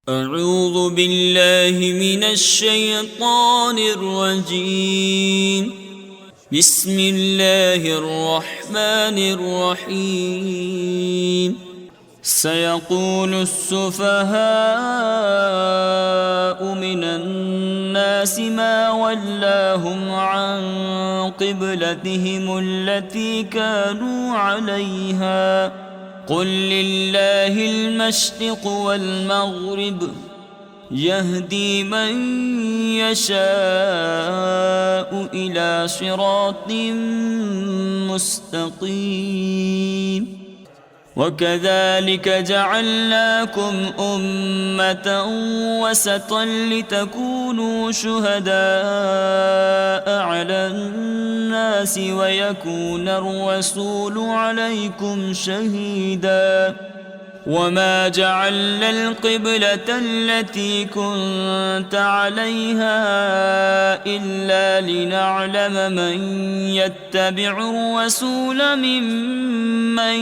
أعوذ بالله من الشيطان الرجيم. بسم الله الرحمن الرحيم. سيقول السفهاء من الناس ما ولاهم عن قبلتهم التي كانوا عليها قل لله المشرق والمغرب يهدي من يشاء إلى صراط مستقيم. وكذلك جعلناكم أمة وسطا لتكونوا شهداء على الناس ويكون الرسول عليكم شهيدا. وما جعلنا القبلة التي كنت عليها إلا لنعلم من يتبع الرسول ممن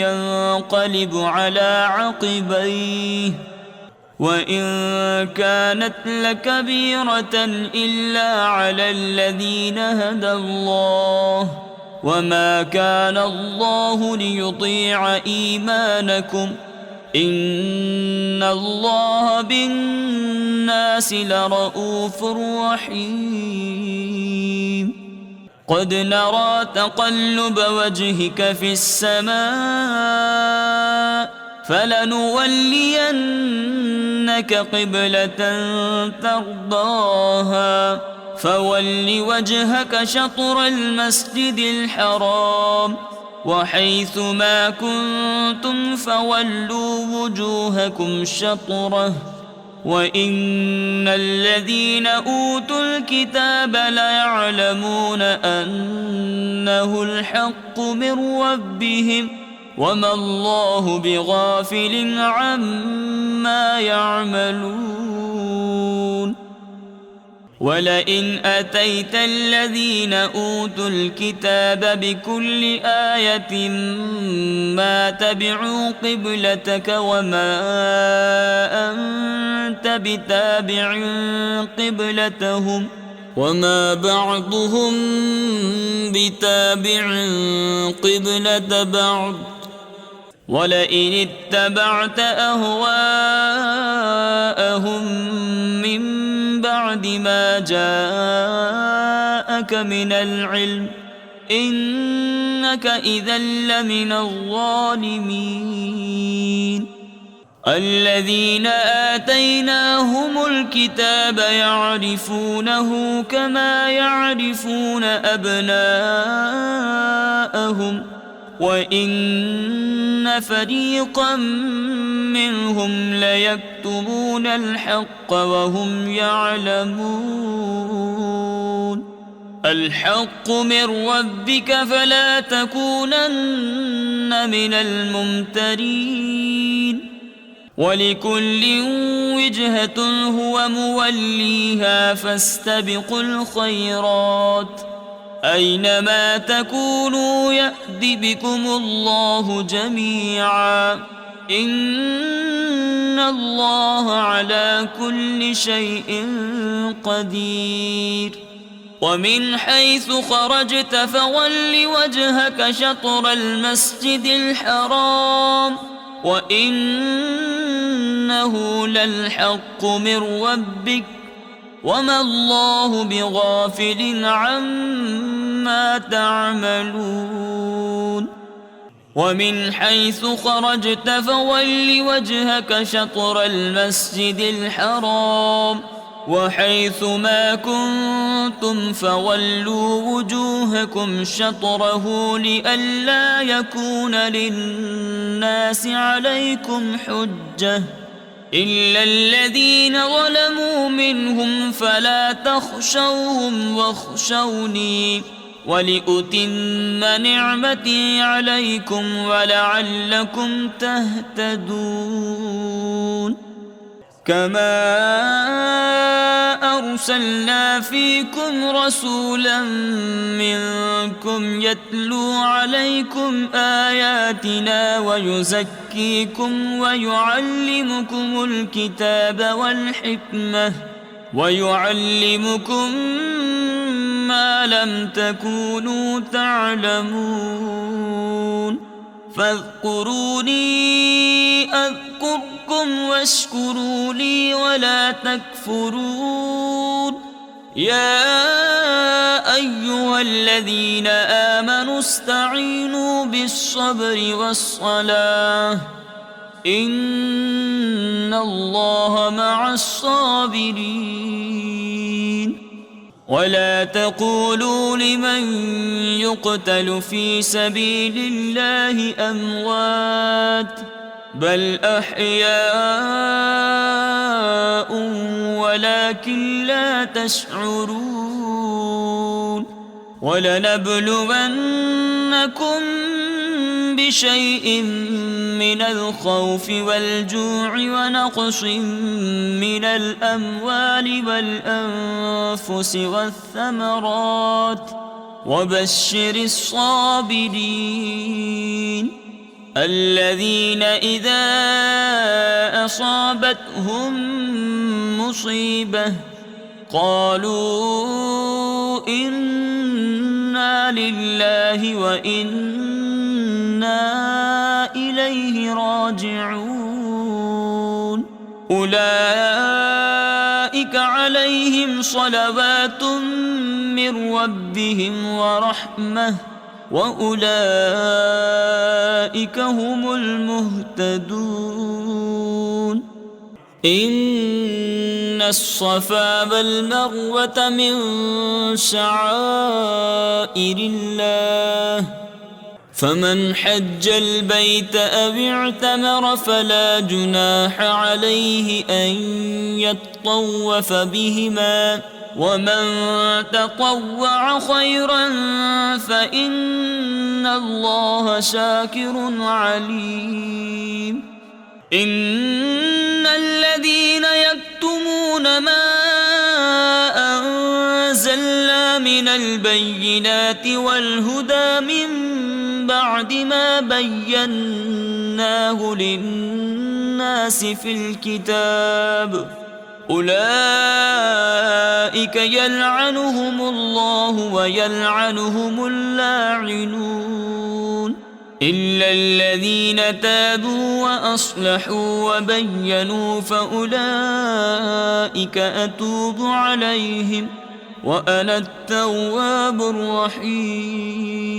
ينقلب على عقبيه وإن كانت لكبيرة إلا على الذين هدى الله وما كان الله ليضيع إيمانكم إن الله بالناس لرءوف رحيم. قد نرى تقلب وجهك في السماء فلنولينك قبلة ترضاها فول وجهك شطر المسجد الحرام وحيث ما كنتم فولوا وجوهكم شطره وإن الذين أوتوا الكتاب ليعلمون أنه الحق من ربهم وما الله بغافل عما يعملون. ولئن أتيت الذين أوتوا الكتاب بكل آية ما تبعوا قبلتك وما أنت بتابع قبلتهم وما بعضهم بتابع قبلة بعض ولئن اتبعت أهواءهم من بعد ما جاءك من العلم إنك إذا لمن الظالمين. الذين آتيناهم الكتاب يعرفونه كما يعرفون أبناءهم وإن فريقا منهم ليكتمون الحق وهم يعلمون. الحق من ربك فلا تكونن من الممترين. ولكل وجهة هو موليها فاستبقوا الخيرات أينما تكونوا يأت بكم الله جميعا إن الله على كل شيء قدير. ومن حيث خرجت فول وجهك شطر المسجد الحرام وإنه للحق من ربك وما الله بغافل عما تعملون. ومن حيث خرجت فول وجهك شطر المسجد الحرام وحيث ما كنتم فولوا وجوهكم شطره لئلا يكون للناس عليكم حجة إلا الذين ظلموا منهم فلا تخشوهم واخشوني ولأتم نعمتي عليكم ولعلكم تهتدون. كما أرسلنا فيكم رسولا منكم يتلو عليكم آياتنا ويزكيكم ويعلمكم الكتاب والحكمة ويعلمكم ما لم تكونوا تعلمون فاذكروني أذكركم واشكروا لي ولا تكفرون يا أيها الذين آمنوا استعينوا بالصبر والصلاة إن الله مع الصابرين ولا تقولوا لمن يقتل في سبيل الله أموات بل أحياء ولكن لا تشعرون ولنبلونكم بشيء من الخوف والجوع ونقص من الأموال والأنفس والثمرات وبشر الصابرين الذين إذا أصابتهم مصيبة قالوا إنا لله وإنا إليه راجعون أولئك عليهم صلوات من ربهم ورحمة وأولئك هم المهتدون إن الصفا والمروة من شعائر الله فمن حج البيت أو اعتمر فلا جناح عليه أن يطوف بهما ومن تطوع خيرا فإن الله شاكر عليم إن الذين يكتمون ما أنزلنا من البينات والهدى من بعد ما بيناه للناس في الكتاب أولئك يلعنهم الله ويلعنهم اللاعنون إلا الذين تابوا وأصلحوا وبينوا فأولئك أتوب عليهم وأنا التواب الرحيم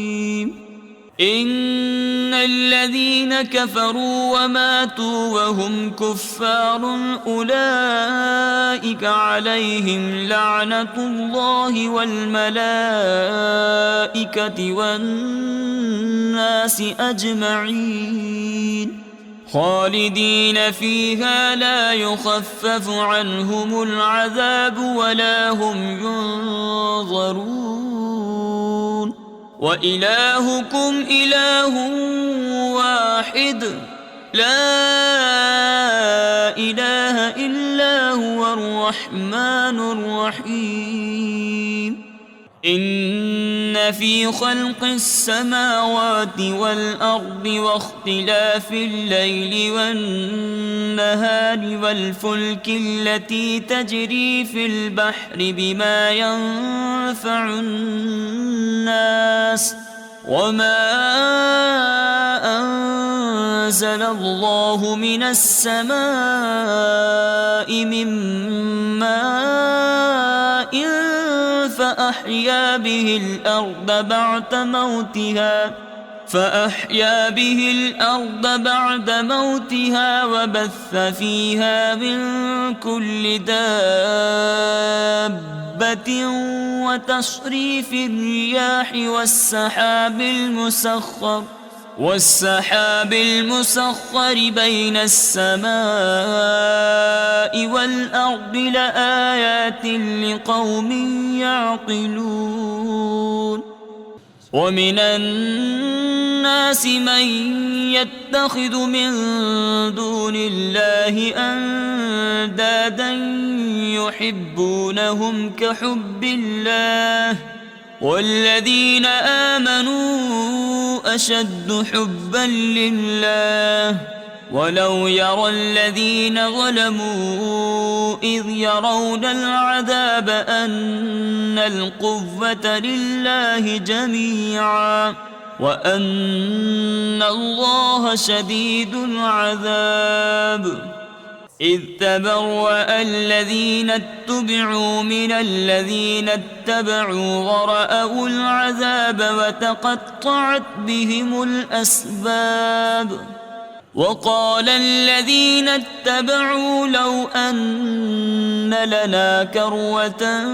إن الذين كفروا وماتوا وهم كفار أولئك عليهم لعنة الله والملائكة والناس أجمعين خالدين فيها لا يخفف عنهم العذاب ولا هم ينظرون وإلهكم إله واحد لا إله إلا هو الرحمن الرحيم إن في خلق السماوات والأرض واختلاف الليل والنهار والفلك التي تجري في البحر بما ينفع الناس وما أنزل الله من السماء من ماء فأحيا به الأرض بعد موتها وبث فيها من كل دابة وتصريف الرياح والسحاب المسخر بين السماء والأرض لآيات لقوم يعقلون ومن الناس من يتخذ من دون الله أندادا يحبونهم كحب الله والذين آمنوا أشد حبا لله ولو يرى الذين ظلموا إذ يرون العذاب أن القوة لله جميعا وأن الله شديد العذاب إذ تبرأ الذين اتبعوا من الذين اتبعوا ورأوا العذاب وتقطعت بهم الأسباب وقال الذين اتبعوا لو أن لنا كروة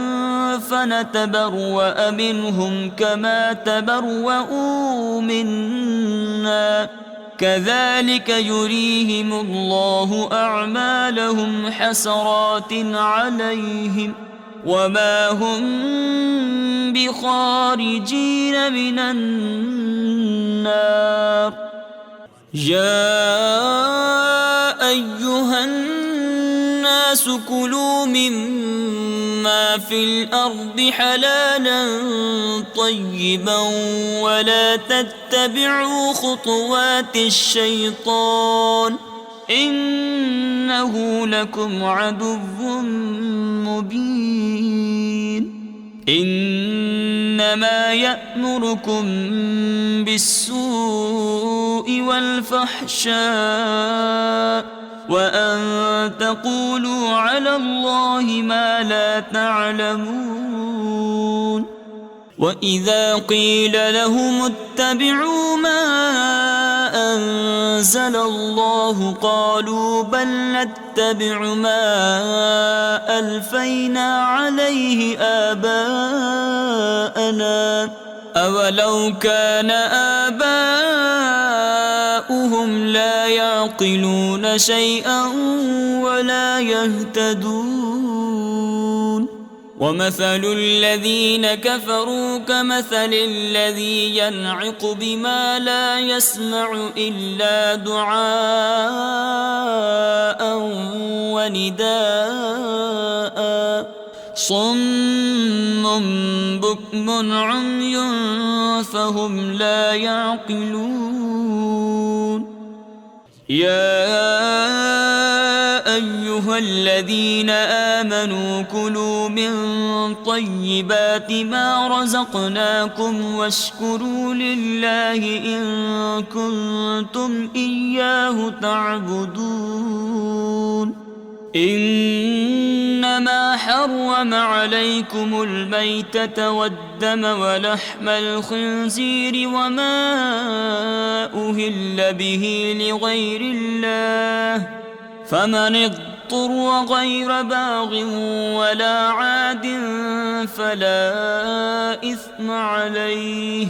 فنتبرأ منهم كما تبرؤوا منا كذلك يريهم الله أعمالهم حسرات عليهم وما هم بخارجين من النار يا أيها الناس كلوا مما في الأرض حلالا طيبا ولا تتبعوا خطوات الشيطان إنه لكم عدو مبين إنما يأمركم بالسوء والفحشاء وأن تقولوا على الله ما لا تعلمون وإذا قيل لهم اتبعوا ما أنزل الله قالوا بل نتبع ما ألفينا عليه آباءنا أولو كان آباؤهم لا يعقلون شيئا ولا يهتدون ومثل الذين كفروا كمثل الذي ينعق بما لا يسمع إلا دعاء ونداء صم بكم عمي فهم لا يعقلون يا أيها الذين آمنوا كلوا من طيبات ما رزقناكم واشكروا لله إن كنتم إياه تعبدون إنما حرم عليكم الميتة والدم ولحم الخنزير وما أهل به لغير الله فمن اضطر غير باغ ولا عاد فلا إثم عليه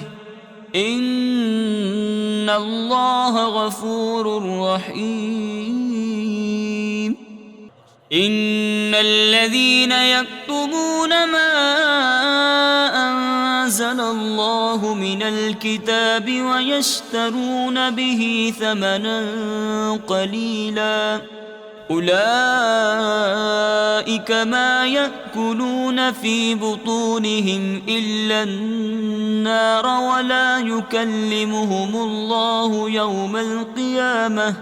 إن الله غفور رحيم إن الذين يكتمون ما أنزل الله من الكتاب ويشترون به ثمنا قليلا أولئك ما يأكلون في بطونهم إلا النار ولا يكلمهم الله يوم القيامة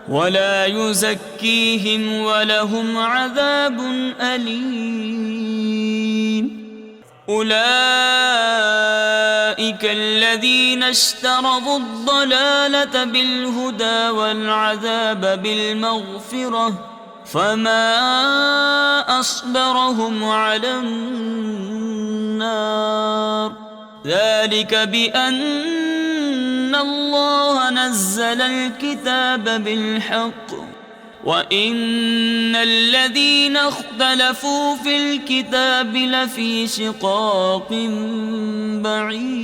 ولا يزكيهم ولهم عذاب أليم أولئك الذين اشتروا الضلالة بالهدى والعذاب بالمغفرة فما أصبرهم على النار ذلك بأن الله نزل الكتاب بالحق وإن الذين اختلفوا في الكتاب لفي شقاق بعيد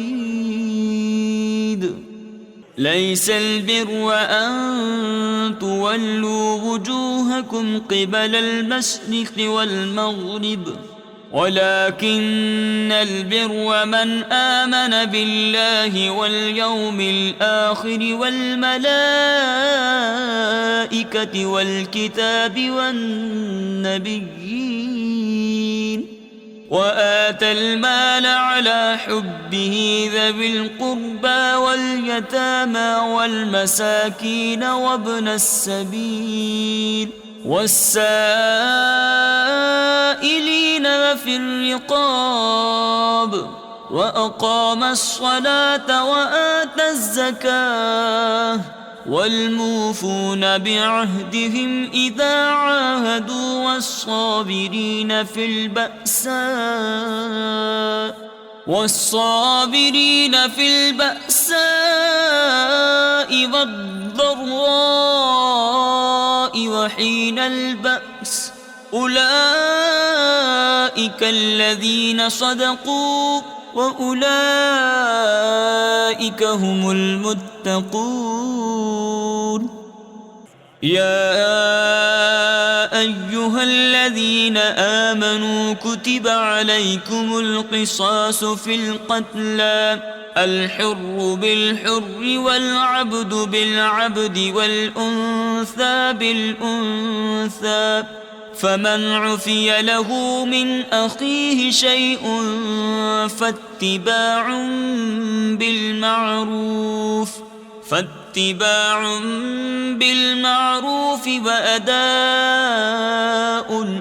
ليس البر أن تولوا وجوهكم قبل المشرق والمغرب ولكن البر من آمن بالله واليوم الآخر والملائكة والكتاب والنبيين وآتى المال على حبه ذوي القربى واليتامى والمساكين وابن السبيل والسائلين وفي الرقاب وأقام الصلاة وآتى الزكاة والموفون بعهدهم إذا عاهدوا والصابرين في البأساء والضراء وحين البأس أولئك الذين صدقوا وأولئك هم المتقون. يا أيها الذين آمنوا كتب عليكم القصاص في القتلى الحر بالحر والعبد بالعبد والأنثى بالأنثى فمن عفي له من أخيه شيء فاتباع بالمعروف وأداء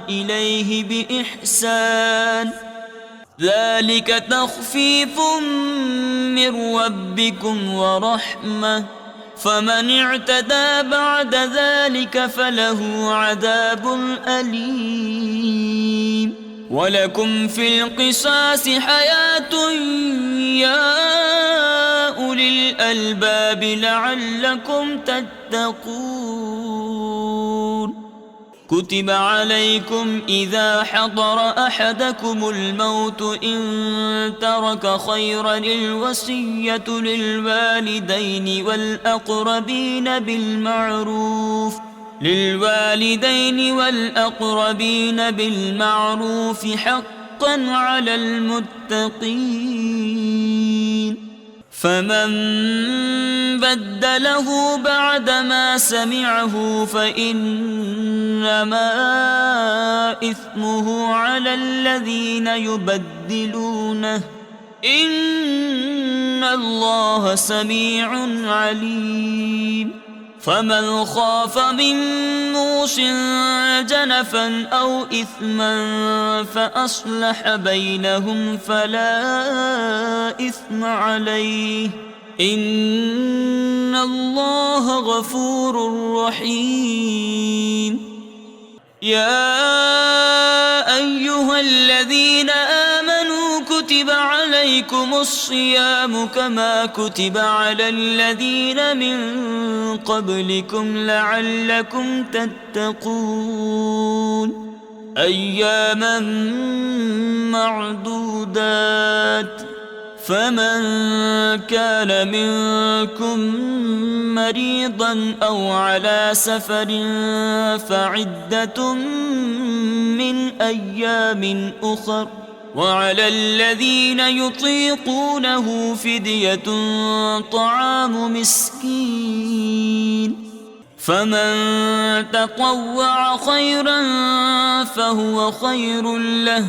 إليه بإحسان ذلك تخفيف من ربكم ورحمة فمن اعتدى بعد ذلك فله عذاب أليم. ولكم في القصاص حياة يا أولي الألباب لعلكم تتقون. كتب عليكم إذا حضر أحدكم الموت إن ترك خيرا الوصية للوالدين والأقربين بالمعروف حقا على المتقين. فمن بدله بعدما سمعه فإنما إثمه على الذين يبدلونه إن الله سميع عليم. فمن خاف من موص جنفا أو إثما فأصلح بينهم فلا إثم عليه إن الله غفور رحيم. يا أيها الذين آمنوا كتب عليكم الصيام كما كتب على الذين من قبلكم لعلكم تتقون. أياما معدودات فمن كان منكم مريضا أو على سفر فعدة من أيام أخر وعلى الذين يطيقونه فدية طعام مسكين فمن تطوع خيرا فهو خير له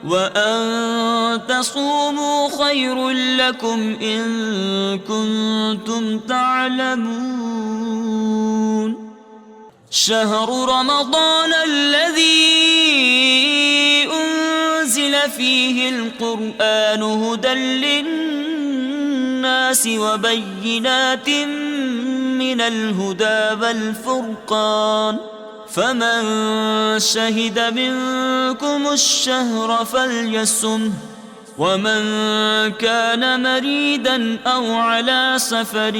وأن تصوموا خير لكم إن كنتم تعلمون. شهر رمضان الذي أنزل فيه القرآن هدى للناس وبينات من الهدى والفرقان فمن شهد منكم الشهر فليصمه ومن كان مريدا أو على سفر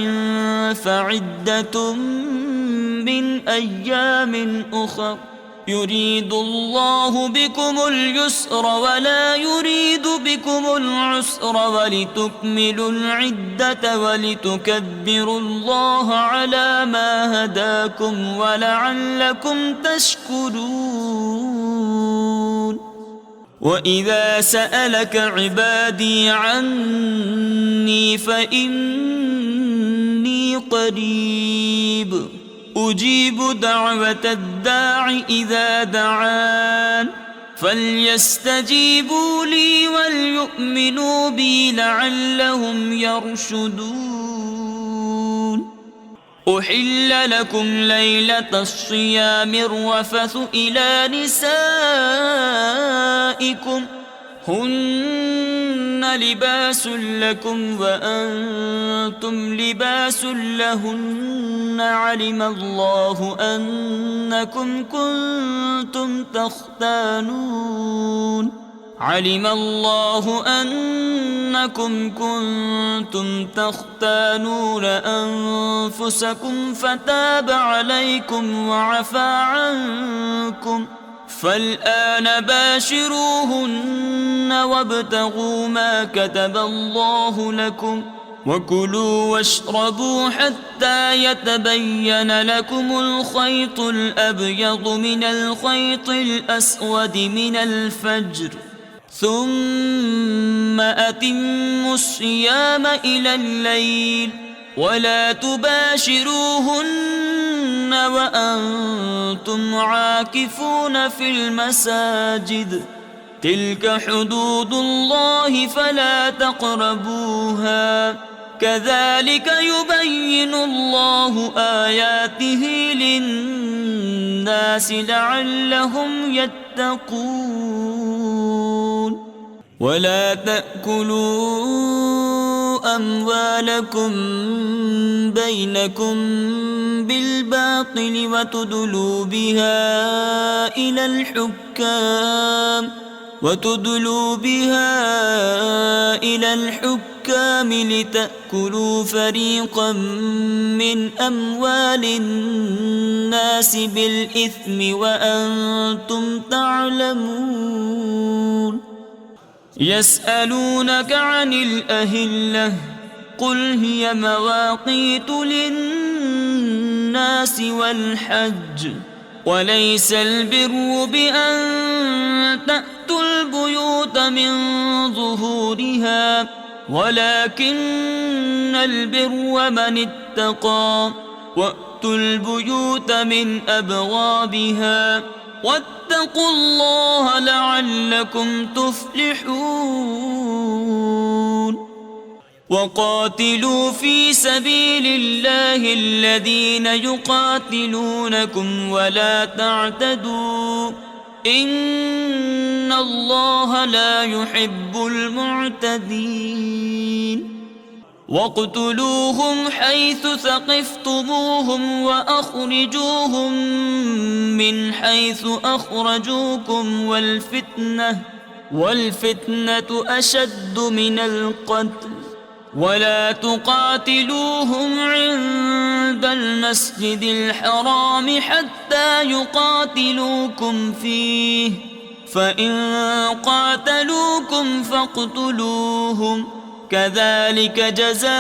فعدة من أيام أخر يريد الله بكم اليسر ولا يريد بكم العسر ولتكملوا العدة ولتكبروا الله على ما هداكم ولعلكم تشكرون. وإذا سألك عبادي عني فإني قريب أجيب دعوة الداع إذا دعان فليستجيبوا لي وليؤمنوا بي لعلهم يرشدون. أحل لكم ليلة الصيام الرفث إلى نسائكم هن لباس لكم وأنتم لباس لهن علم الله أنكم كنتم تختانون أنفسكم فتاب عليكم وعفى عنكم فالآن باشروهن وابتغوا ما كتب الله لكم وكلوا واشربوا حتى يتبين لكم الخيط الأبيض من الخيط الأسود من الفجر ثم أتموا الصيام إلى الليل ولا تباشروهن وأنتم عاكفون في المساجد تلك حدود الله فلا تقربوها كذلك يبين الله آياته للناس لعلهم يتقون. ولا تأكلوا أموالكم بينكم بالباطل وتدلوا بها إلى الحكام لتأكلوا فريقا من أموال الناس بالإثم وأنتم تعلمون. يسألونك عن الأهلة قل هي مواقيت للناس والحج وليس البر بأن تأتوا البيوت من ظهورها ولكن البر من اتقى وأتوا البيوت من أبوابها واتقوا الله لعلكم تفلحون. وقاتلوا في سبيل الله الذين يقاتلونكم ولا تعتدوا إن الله لا يحب المعتدين. واقتلوهم حيث ثقفتموهم وأخرجوهم من حيث أخرجوكم والفتنة أشد من القتل ولا تقاتلوهم عند المسجد الحرام حتى يقاتلوكم فيه فإن قاتلوكم فاقتلوهم كذلك جزاء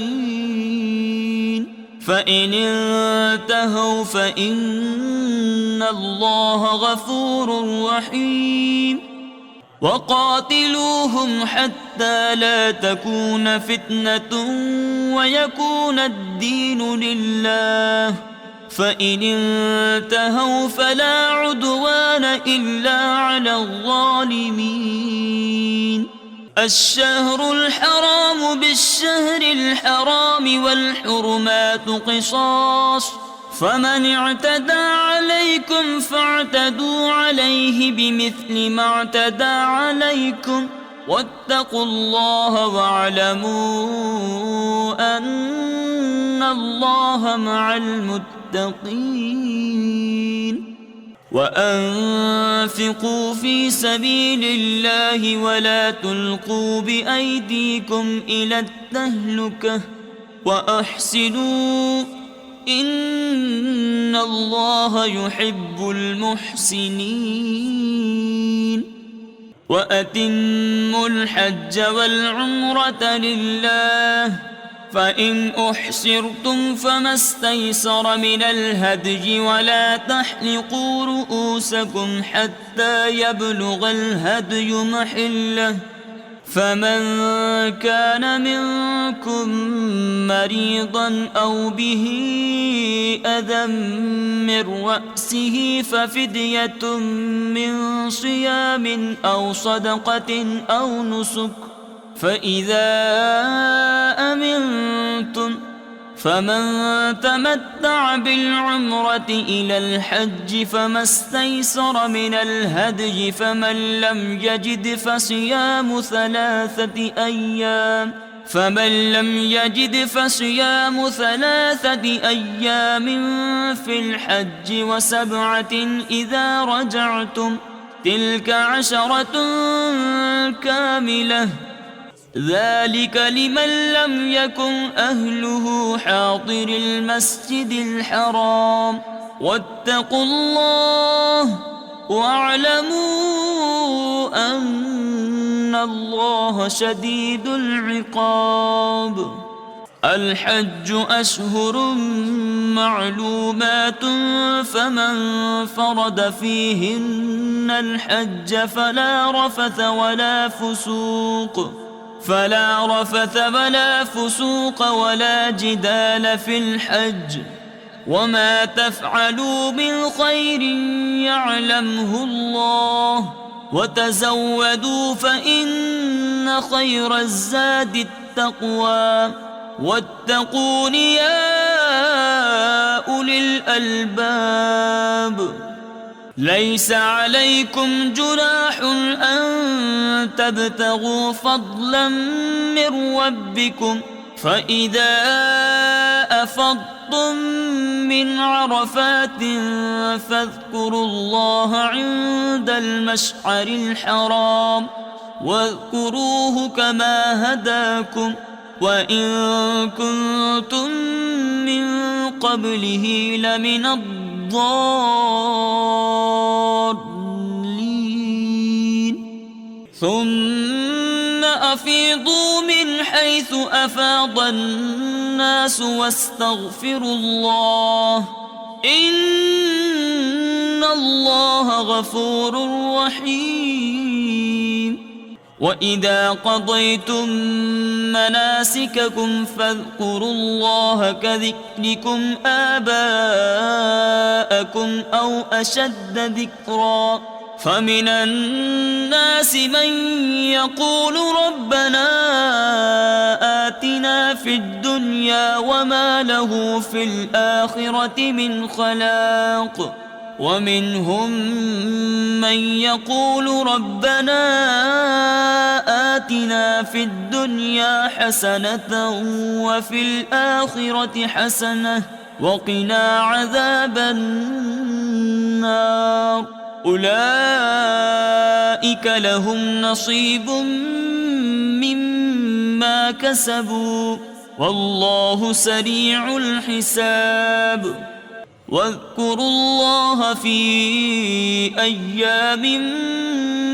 الكافرين. فإن انتهوا فإن الله غفور رحيم. وقاتلوهم حتى لا تكون فتنة ويكون الدين لله فإن انتهوا فلا عدوان إلا على الظالمين. الشهر الحرام بالشهر الحرام والحرمات قصاص فمن اعتدى عليكم فاعتدوا عليه بمثل ما اعتدى عليكم واتقوا الله واعلموا أن الله مع المتقين. وأنفقوا في سبيل الله ولا تلقوا بأيديكم إلى التهلكة وأحسنوا إن الله يحب المحسنين. وأتموا الحج والعمرة لله فإن أحسرتم فما استيسر من الهدي ولا تحلقوا رؤوسكم حتى يبلغ الهدي محله فمن كان منكم مريضا أو به أذى من رأسه ففدية من صيام أو صدقة أو نسك فإذا أمنتم فمن تمتع بالعمرة إلى الحج فما استيسر من الهدي فمن لم يجد فصيام ثلاثة أيام في الحج وسبعة إذا رجعتم تلك 10 كاملة ذلك لمن لم يكن أهله حاضر المسجد الحرام واتقوا الله واعلموا أن الله شديد العقاب. الحج أشهر معلومات فمن فرض فيهن الحج فلا رفث ولا فسوق ولا جدال في الحج وما تفعلوا من خير يعلمه الله وتزودوا فإن خير الزاد التقوى واتقون يا أولي الألباب. ليس عليكم جناح أن تبتغوا فضلا من ربكم فإذا أفضتم من عرفات فاذكروا الله عند المشعر الحرام واذكروه كما هداكم وإن كنتم من قبله لمن الضالين. ثم أفيضوا من حيث أفاض الناس واستغفروا الله إن الله غفور رحيم. وإذا قضيتم مناسككم فاذكروا الله كذكركم آباءكم أو أشد ذكرا فمن الناس من يقول ربنا آتنا في الدنيا وما له في الآخرة من خلاق ومنهم من يقول ربنا آتنا في الدنيا حسنة وفي الآخرة حسنة وقنا عذاب النار. أولئك لهم نصيب مما كسبوا والله سريع الحساب. واذكروا الله في أيام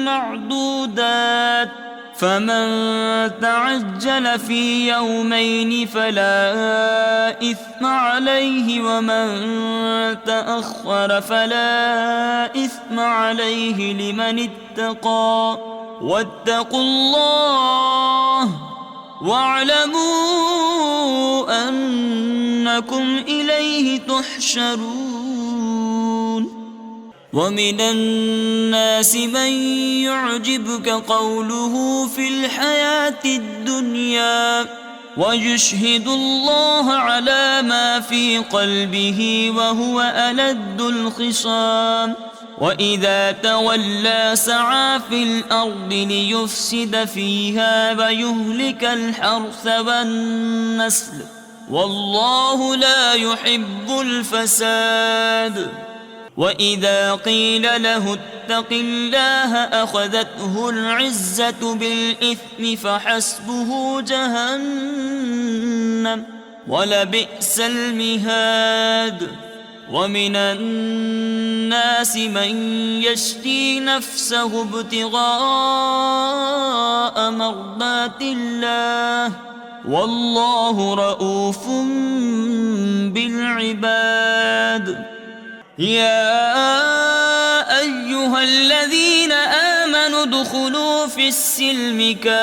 معدودات فمن تعجل في يومين فلا إثم عليه ومن تأخر فلا إثم عليه لمن اتقى واتقوا الله واعلموا أنكم إليه تحشرون. ومن الناس من يعجبك قوله في الحياة الدنيا ويشهد الله على ما في قلبه وهو ألد الخصام وإذا تولى سعى في الأرض ليفسد فيها ويهلك الحرث والنسل والله لا يحب الفساد. وإذا قيل له اتق الله أخذته العزة بالإثم فحسبه جهنم ولبئس المهاد. ومن الناس من يشري نفسه ابتغاء مرضات الله والله رؤوف بالعباد. يا أيها الذين آمنوا ادخلوا في السلم كافة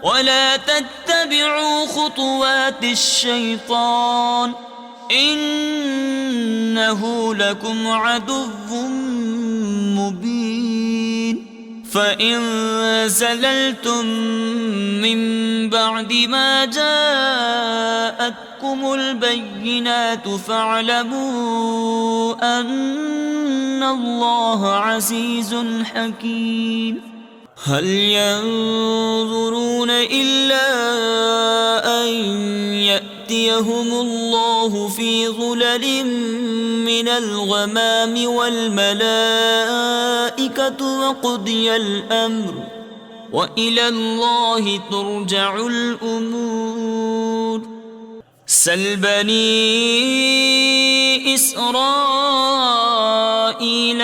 ولا تتبعوا خطوات الشيطان إنه لكم عدو مبين. فإن زللتم من بعد ما جاءتكم البينات فاعلموا أن الله عزيز حكيم. هل ينظرون إلا أن يأتيهم الله في ظلل من الغمام والملائكة وقضي الأمر وإلى الله ترجع الأمور. سل بني إسرائيل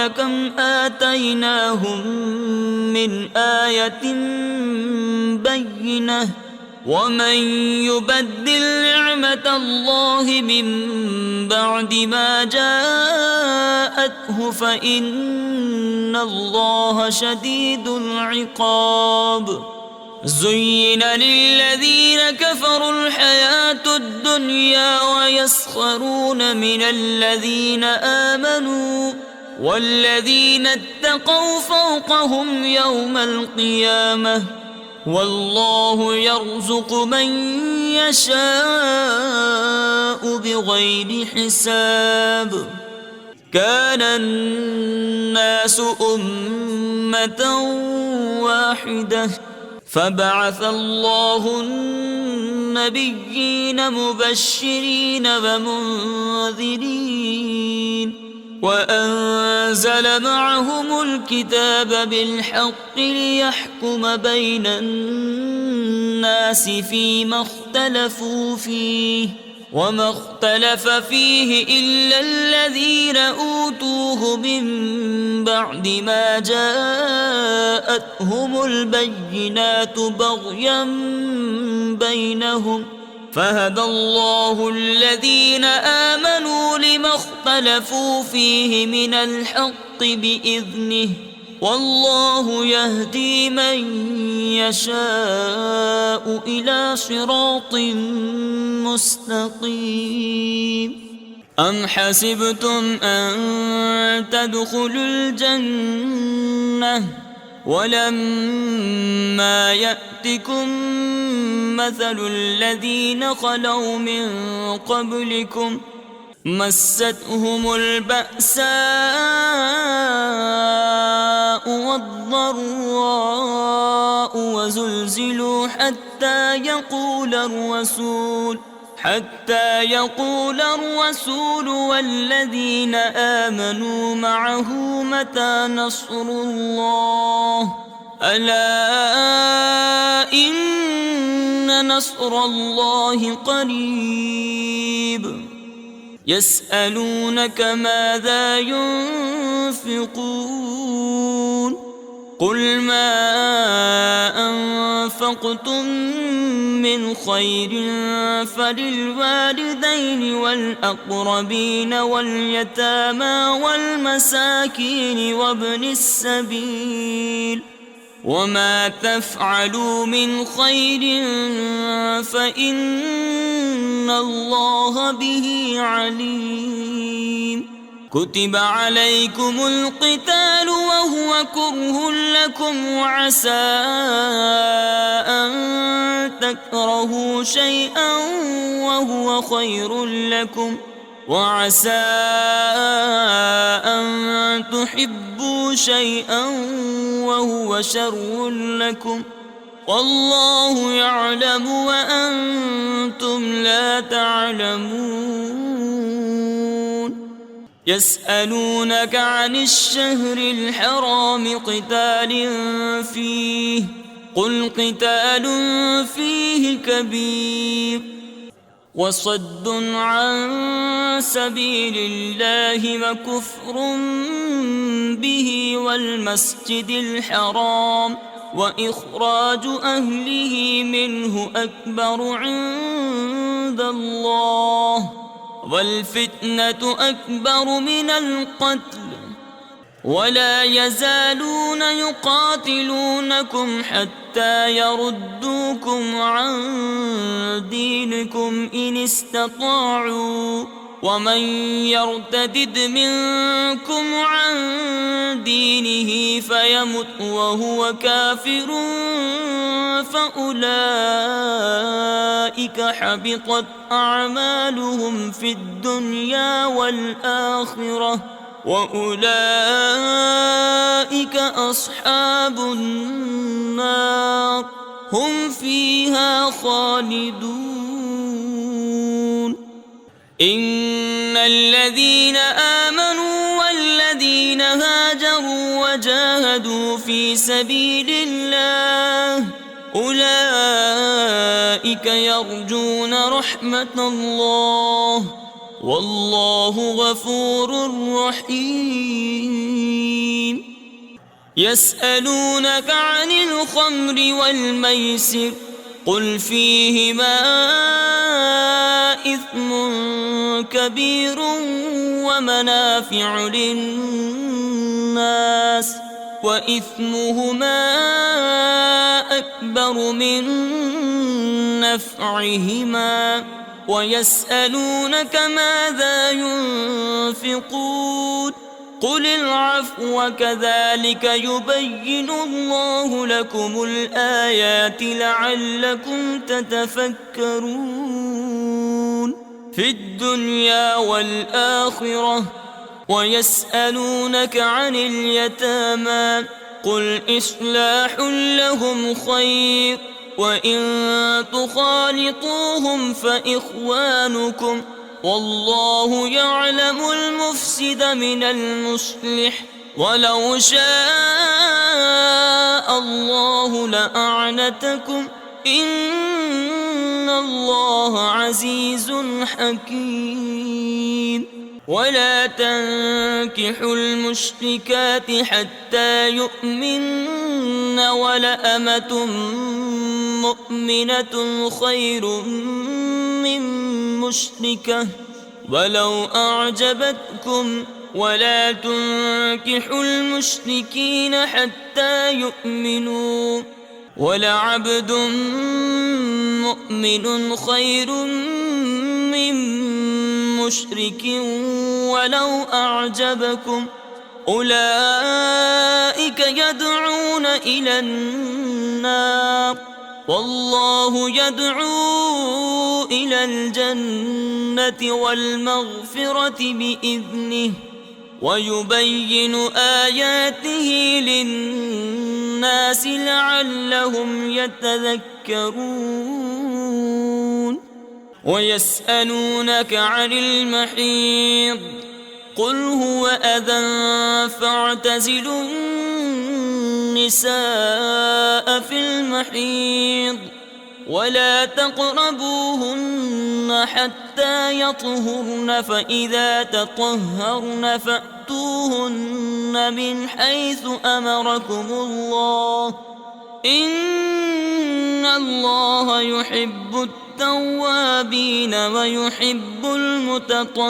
كم آتيناهم من آية بينة ومن يبدل نعمة الله من بعد ما جاءته فإن الله شديد العقاب. زين للذين كفروا الحياة الدنيا ويسخرون من الذين آمنوا والذين اتقوا فوقهم يوم القيامة والله يرزق من يشاء بغير حساب. كان الناس أمة واحدة فبعث الله النبيين مبشرين ومنذرين وأنزل معهم الكتاب بالحق ليحكم بين الناس فيما اختلفوا فيه وما اختلف فيه إلا الذين أوتوه من بعد ما جاءتهم البينات بغيا بينهم فهدى الله الذين آمنوا لما اختلفوا فيه من الحق بإذنه والله يهدي من يشاء إلى صراط مستقيم. أم حسبتم أن تدخلوا الجنة ولما يأتكم مثل الذين خلوا من قبلكم مستهم البأساء والضراء وزلزلوا حتى يقول الرسول والذين آمنوا معه متى نصر الله ألا إن نصر الله قريب. يسألونك ماذا ينفقون قل ما أنفقتم من خير فللوالدين والأقربين واليتامى والمساكين وابن السبيل وما تفعلوا من خير فإن الله به عليم. كتب عليكم القتال وهو كره لكم وعسى أن تكرهوا شيئا وهو خير لكم وعسى أن تحبوا شيئا وهو شر لكم والله يعلم وأنتم لا تعلمون. يسألونك عن الشهر الحرام قتال فيه قل قتال فيه كبير وصد عن سبيل الله وكفر به والمسجد الحرام وإخراج أهله منه أكبر عند الله، والفتنة أكبر من القتل. ولا يزالون يقاتلونكم حتى يردوكم عن دينكم إن استطاعوا، ومن يرتد منكم عن دينه فيمت وهو كافر فأولئك حبطت أعمالهم في الدنيا والآخرة، وأولئك أصحاب النار هم فيها خالدون. إن الذين آمنوا والذين هاجروا وجاهدوا في سبيل الله أولئك يرجون رحمة الله، والله غفور رحيم. يسألونك عن الخمر والميسر قل فيهما إثم كبير ومنافع للناس، وإثمهما أكبر من نفعهما، ويسألونك ماذا ينفقون قل العفو كذلك يبين الله لكم الآيات لعلكم تتفكرون في الدنيا والآخرة. ويسألونك عن اليتامى قل إصلاح لهم خير، وإن تخالطوهم فإخوانكم، والله يعلم المفسد من المصلح، ولو شاء الله لأعنتكم إن الله عزيز حكيم. ولا تنكحوا المشركات حتى يؤمن، ولأمة مؤمنة خير من مشركة ولو أعجبتكم، ولا تنكحوا المشركين حتى يؤمنوا، ولعبد مؤمن خير من مشرك ولو أعجبكم، أولئك يدعون إلى النار والله يدعو إلى الجنة والمغفرة بإذنه، ويبين آياته للناس لعلهم يتذكرون. ويسألونك عن المحيض قل هو أذى فاعتزلوا النساء في المحيض ولا تقربوهن حتى يطهرن، فإذا تطهرن فأتوهن من حيث أمركم الله إن الله يحب التوابين ويحب المتطهرين.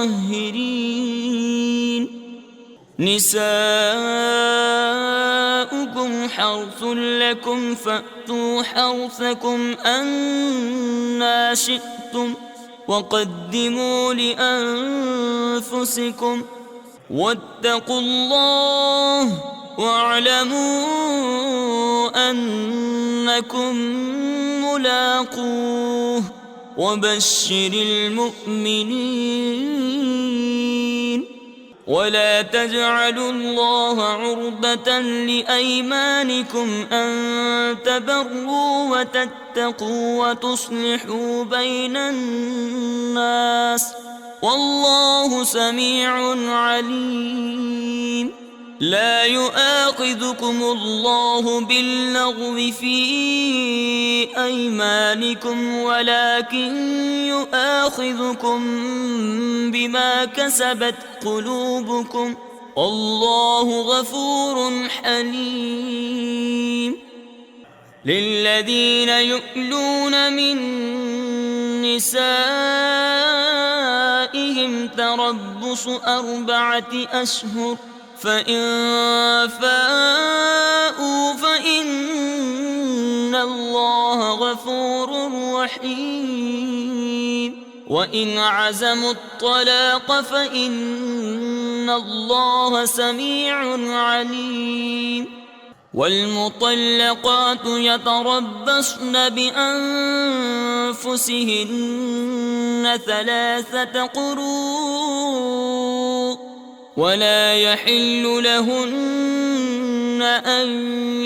نساؤكم حرث لكم فأتوا حرثكم أنى شئتم، وقدموا لأنفسكم واتقوا الله واعلموا أنكم ملاقوه، وبشر المؤمنين. ولا تجعلوا الله عرضة لأيمانكم أن تبروا وتتقوا وتصلحوا بين الناس والله سميع عليم. لا يؤاخذكم الله باللغو في أيمانكم ولكن يؤاخذكم بما كسبت قلوبكم والله غفور حليم. للذين يؤلون من نسائهم تربص 4 أشهر، فإن فاءوا فإن الله غفور رحيم. وإن عزموا الطلاق فإن الله سميع عليم. والمطلقات يتربصن بأنفسهن 3 قروء، ولا يحل لهن أن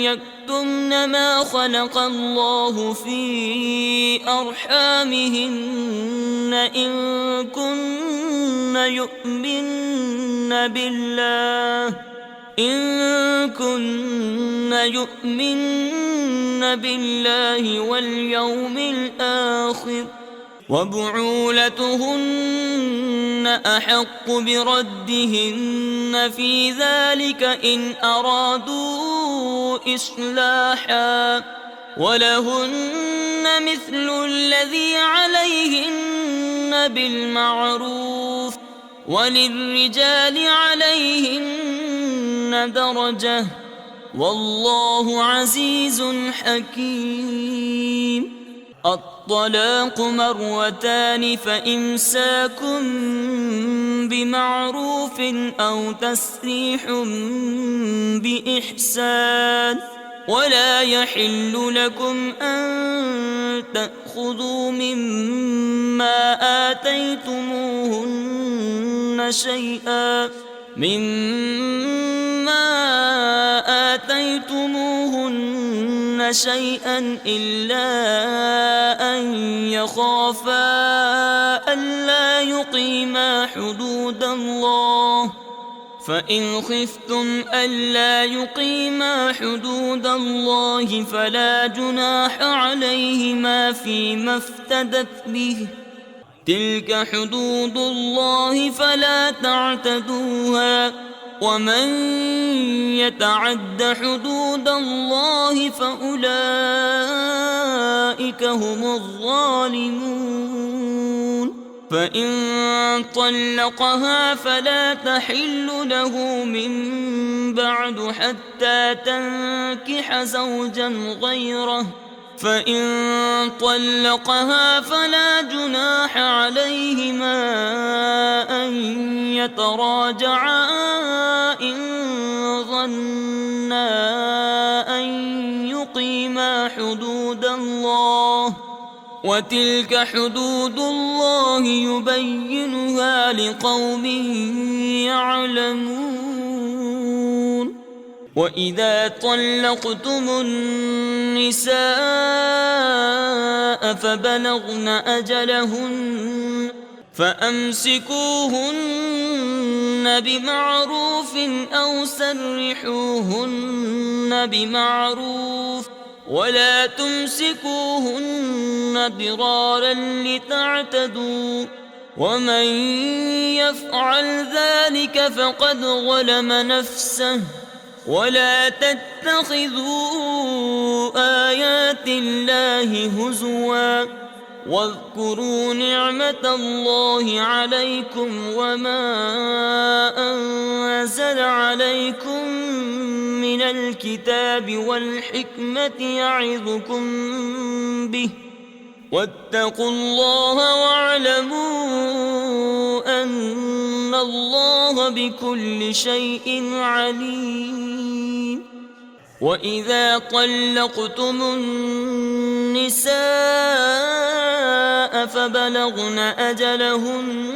يكتمن ما خلق الله في أرحامهن إن كن يؤمن بالله واليوم الآخر، وبعولتهن أحق بردهن في ذلك إن أرادوا إصلاحا، ولهن مثل الذي عليهن بالمعروف، وللرجال عليهن درجة، والله عزيز حكيم. الطلاق 2، فإمساك بمعروف أو تسريح بإحسان، ولا يحل لكم أن تأخذوا مما آتيتموهن شيئا إلا أن يخافا ألا يقيما حدود الله، فإن خفتم ألا يقيما حدود الله فلا جناح عليهما فيما افتدت به، تلك حدود الله فلا تعتدوها، ومن يتعد حدود الله فأولئك هم الظالمون. فإن طلقها فلا تحل له من بعد حتى تنكح زوجا غيره، فإن طلقها فلا جناح عليهما أن يتراجعا إن ظنا أن يقيما حدود الله، وتلك حدود الله يبينها لقوم يعلمون. وإذا طلقتم النساء فبلغن أجلهن فأمسكوهن بمعروف أو سرحوهن بمعروف، ولا تمسكوهن ضرارا لتعتدوا، ومن يفعل ذلك فقد ظلم نفسه. ولا تتخذوا آيات الله هزوا، واذكروا نعمة الله عليكم وما أنزل عليكم من الكتاب والحكمة يعظكم به، واتقوا الله واعلموا أن الله بكل شيء عليم. وإذا طلقتم النساء فبلغن أجلهن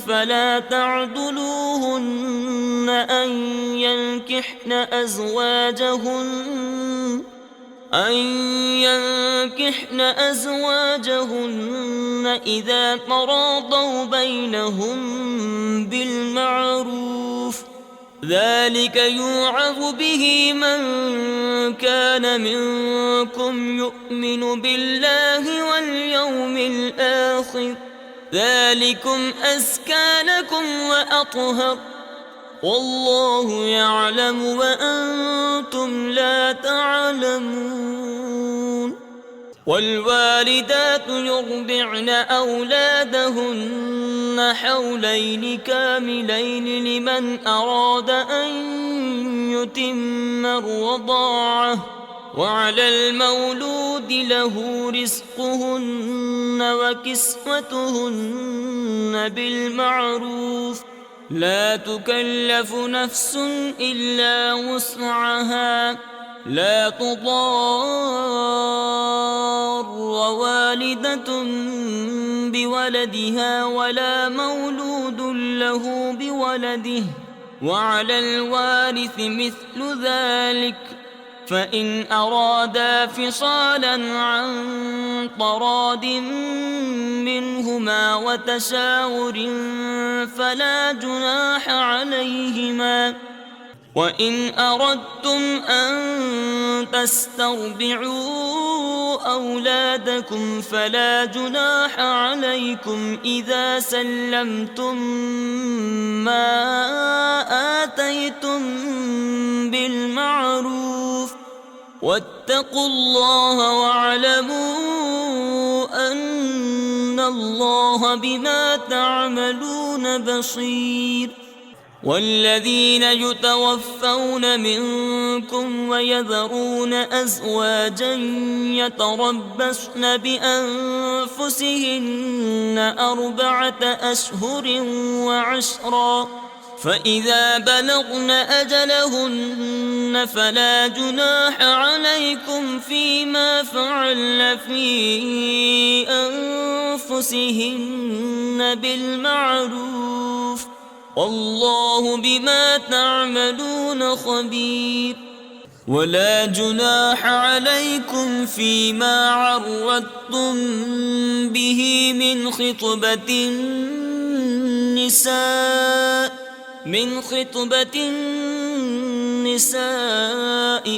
فلا تعضلوهن أن ينكحن أزواجهن إذا تراضوا بينهم بالمعروف، ذلك يوعظ به من كان منكم يؤمن بالله واليوم الآخر، ذلكم أزكى لكم وأطهر، والله يعلم وأنتم لا تعلمون. والوالدات يرضعن أولادهن حولين كاملين لمن أراد أن يتم الرضاعة، وعلى المولود له رزقهن وكسوتهن بالمعروف، لا تكلف نفس إلا وسعها، لا تضار والدة بولدها ولا مولود له بولده، وعلى الوارث مثل ذلك، فإن أرادا فصالا عن تراض منهما وتشاور فلا جناح عليهما. وإن أردتم أن تسترضعوا أولادكم فلا جناح عليكم إذا سلمتم ما آتيتم بالمعروف، واتقوا الله واعلموا أن الله بما تعملون بصير. والذين يتوفون منكم ويذرون أزواجا يتربصن بأنفسهن 4 أشهر وعشرا، فإذا بلغن أجلهن فلا جناح عليكم فيما فعلن في أنفسهن بالمعروف، والله بما تعملون خبير. ولا جناح عليكم فيما عرضتم به من خطبة النساء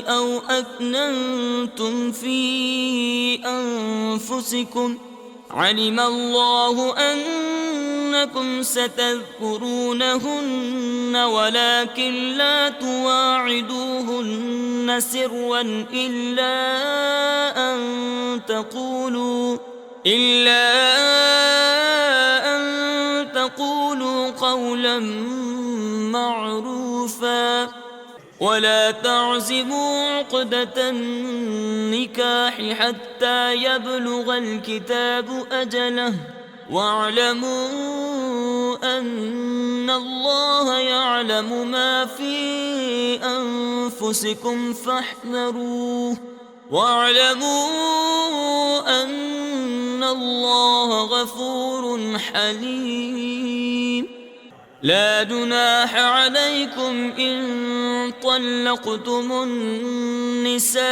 أو أكننتم في أنفسكم، علم الله أنكم ستذكرونهن ولكن لا تواعدوهن سرا إلا أن تقولوا قولا معروفا، ولا تعزموا عقدة النكاح حتى يبلغ الكتاب أجله، واعلموا أن الله يعلم ما في أنفسكم فاحذروه، واعلموا أن الله غفور حليم. لا جناح عليكم إن طلقتم النساء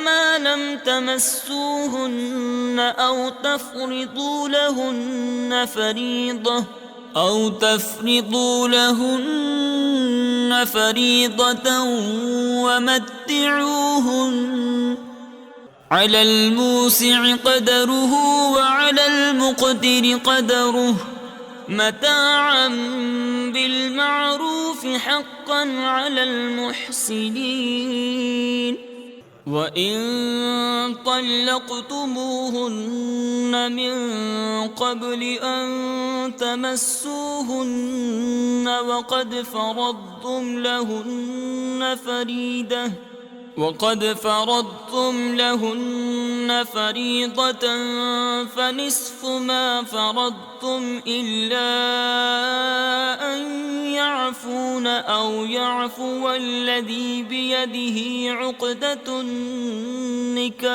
ما لم تمسوهن أو تفرضوا لهن فريضة ومتعوهن على الموسع قدره وعلى المقتر قدره متاعا بالمعروف حقا على المحسنين. وإن طلقتموهن من قبل أن تمسوهن وقد فرضتم لهن فريضة فنصف ما فرضتم إلا أن يعفون أو يعفو الذي بيده عقدة النكاح،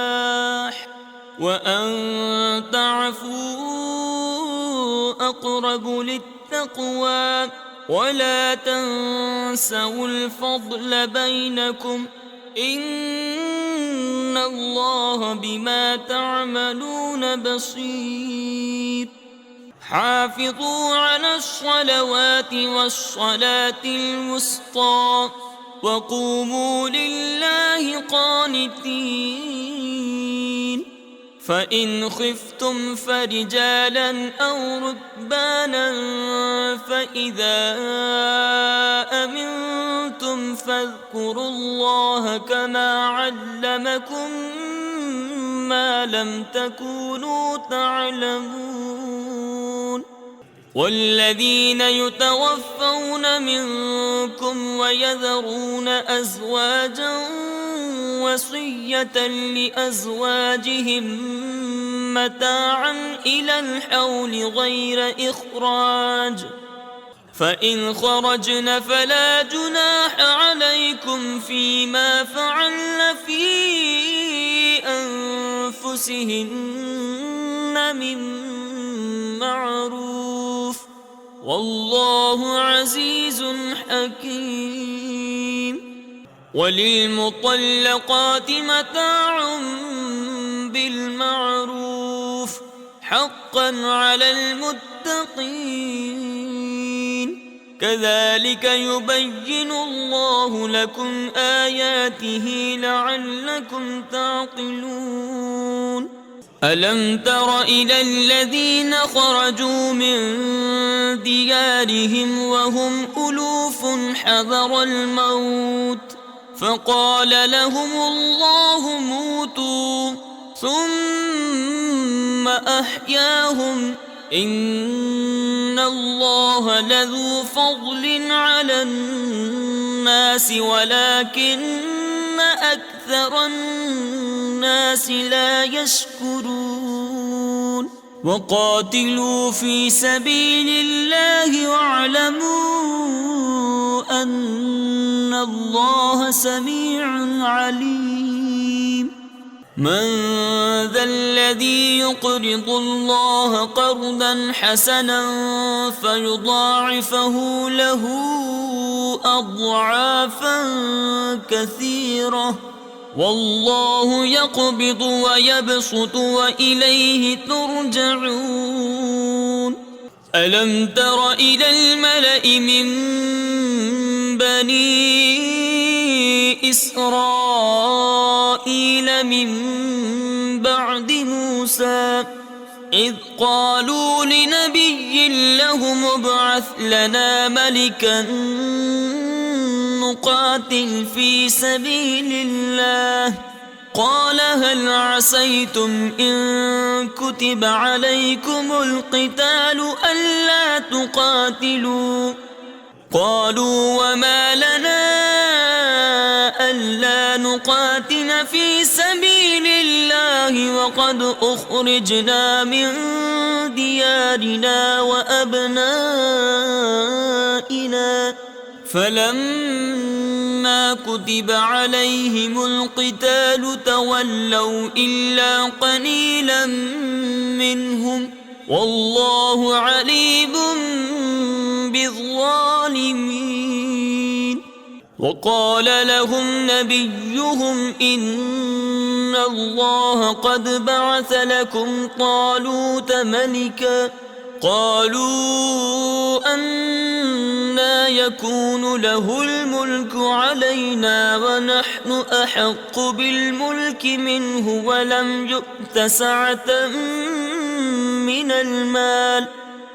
وأن تعفوا أقرب للتقوى، ولا تنسوا الفضل بينكم إن الله بما تعملون بصير. حافظوا على الصلوات والصلاة الوسطى وقوموا لله قانتين. فإن خفتم فرجالا أو ركبانا فإذا أمنتم فاذكروا الله كما علمكم ما لم تكونوا تعلمون. والذين يتوفون منكم ويذرون أزواجا وصية لأزواجهم متاعا إلى الحول غير إخراج، فإن خرجن فلا جناح عليكم فيما فعلن في أنفسهن من معروف، والله عزيز حكيم. وللمطلقات متاع بالمعروف حقا على المتقين، كذلك يبين الله لكم آياته لعلكم تعقلون. ألم تر إلى الذين خرجوا من ديارهم وهم ألوف حذر الموت فقال لهم الله موتوا ثم أحياهم إن الله لذو فضل على الناس ولكن أكثر الناس لا يشكرون. وقاتلوا في سبيل الله واعلموا أن الله سميع عليم. من ذا الذي يقرض الله قرضا حسنا فيضاعفه له أضعافا كثيرة والله يقبض ويبسط وإليه ترجعون. ألم تر إلى الملأ من بني إسرائيل من بعد موسى إذ قالوا لنبي لهم ابعث لنا ملكا نقاتل في سبيل الله قال هل عسيتم إن كتب عليكم القتال ألا تقاتلوا قالوا وما لنا ألا نقاتل في سبيل الله وقد أخرجنا من ديارنا وأبنائنا فلما كتب عليهم القتال تولوا إلا قليلا منهم والله عليم بالظالمين. وقال لهم نبيهم إن الله قد بعث لكم طالوت ملكا قالوا أنى يكون له الملك علينا ونحن أحق بالملك منه ولم يؤت سعة من المال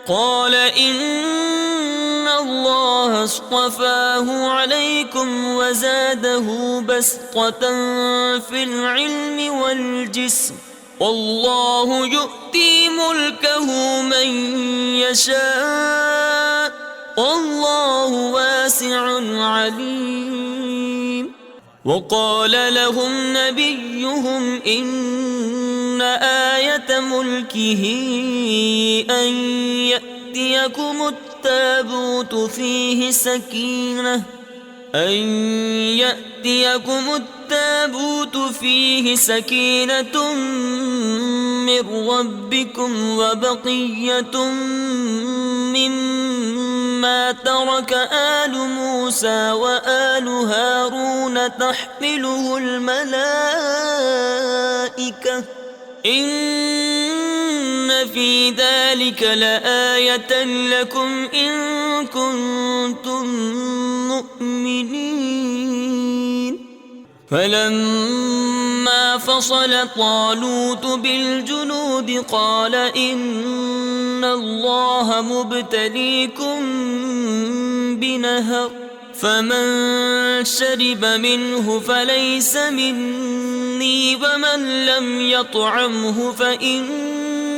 قال إن الله اصطفاه عليكم وزاده بسطة في العلم والجسم والله يؤتي ملكه من يشاء والله واسع عليم. وقال لهم نبيهم إن آية ملكه أن يأتيكم التابوت فيه سكينة من ربكم وبقية مما ترك آل موسى وآل هارون تحمله الملائكة إن في ذلك لآية لكم إن كنتم مؤمنين. فلما فصل طالوت بالجنود قال إن الله مبتليكم بنهر فمن شرب منه فليس مني ومن لم يطعمه فإنه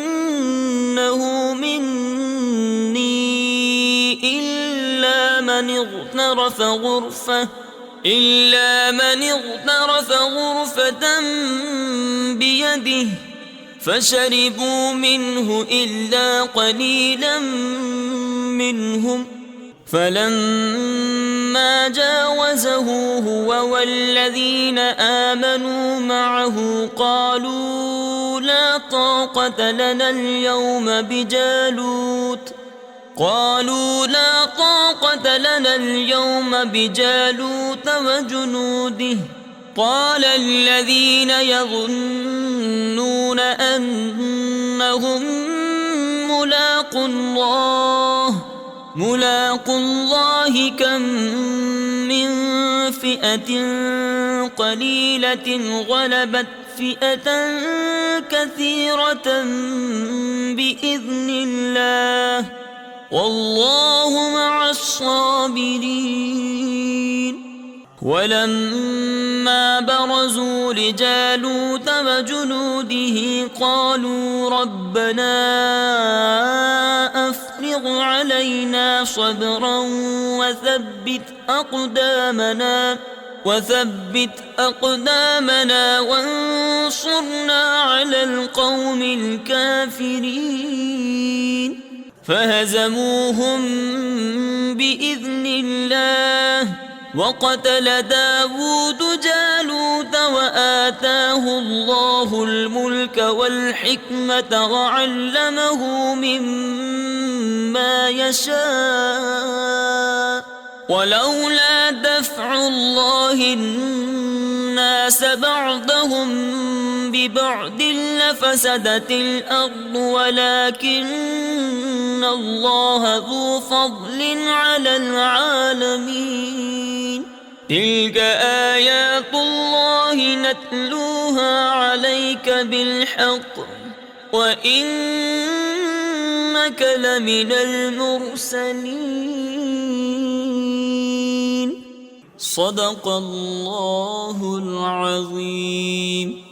مني إلا من اغترف غرفة بيده فشربوا منه إلا قليلا منهم فلما جاوزه هو والذين آمنوا معه قالوا لا طاقة لنا اليوم بجالوت وجنوده قال الذين يظنون أنهم ملاقو الله كم من فئة قليلة غلبت فئة كثيرة بإذن الله والله مع الصابرين. ولما برزوا لجالوت وجنوده قالوا ربنا أفرغ علينا صبرا وثبت أقدامنا وانصرنا على القوم الكافرين فهزموهم بإذن الله وقتل داود جالوت وآتاه الله الملك والحكمة وعلمه مما يشاء ولولا دفع الله الناس بعضهم ببعض لفسدت الأرض ولكن الله ذو فضل على العالمين. تلك آيات الله نتلوها عليك بالحق وإنك لمن المرسلين. صدق الله العظيم.